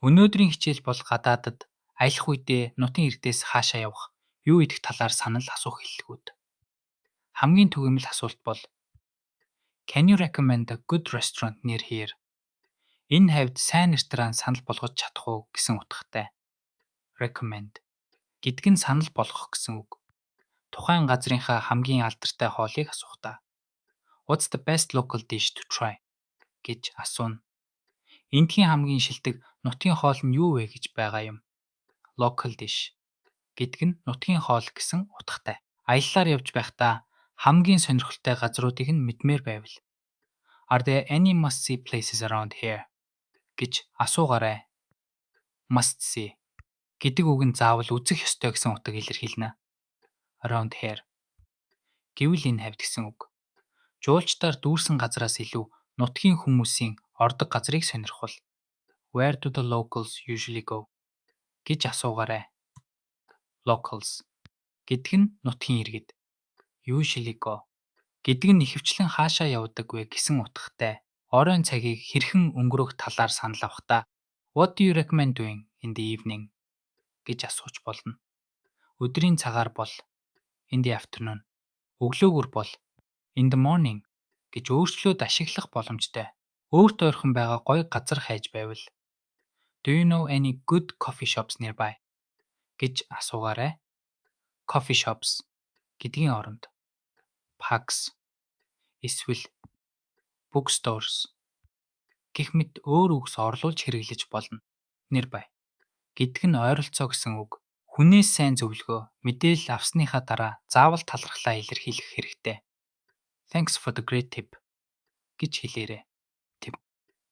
Өнөөдрийн хичээл бол гадаадад аялах үедээ нутгийн иргэдээс хаашаа явах, юу идэх талаар санал асуух хэллэгүүд. Хамгийн түгээмэл асуулт бол Can you recommend a good restaurant near here? Энэ хавьд сайн ресторан санал болгож чадах уу гэсэн утгатай. Recommend гэдэг нь санал болгох гэсэн үг. Тухайн газрынхаа хамгийн алдартай хоолыг асуухтаа. What's the best local dish to try? гэж асууна. Эндхийн хамгийн шилдэг нутгийн хоол нь юу вэ гэж байгаа юм. Local dish гэдэг нь нутгийн хоол гэсэн утгатай. Аяллаар явж байхдаа хамгийн сонирхолтой газруудыг нь мэдмээр байвал Are there any must-see places around here? гэж асуугаарай. Must see гэдэг үг нь заавал үзэх ёстой гэсэн утгыг илэрхийлнэ. Around here гэвэл энэ хавьд гэсэн үг. Жуулчдаар дүүрсэн газраас илүү нутгийн хүмүүсийн ордог газрыг сонирхвол Where do the locals usually go? гэж асуугаарай. Locals гэдэг нь нутгийн иргэд. Usually go гэдэг нь ихэвчлэн хаашаа явдаг вэ гэсэн утгатай. Оройн цагийг хэрхэн өнгөрөх талаар санал авахдаа What do you recommend doing in the evening? гэж асууж болно. Өдрийн цагаар бол in the afternoon, өглөөгөр бол in the morning гэж өөрчлөөд ашиглах боломжтой. Өөрт ойрхон байгаа гоё газар хайж байвал Do you know any good coffee shops nearby? гэж асуугаарай. Coffee shops гэдгийн оронд pubs эсвэл bookstores гэх мэт өөр үгс орлуулж хэрэглэж болно. Nearby гэдэг нь ойролцоо гэсэн үг. Хүнээс сайн зөвлөгөө, мэдээлэл авсныхаа дараа заавал талархлаа илэрхийлэх хэрэгтэй. Thanks for the great tip гэж хэлээрэй. Tip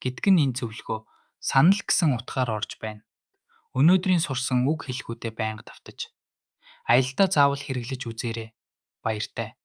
гэдэг нь энэ зөвлөгөө санал гэсэн утгаар орж байна. Өнөөдрийн сурсан үг хэлхүүдэд байнга давтаж аялдаа заавал хэрэглэж үзээрэй. Баяртай.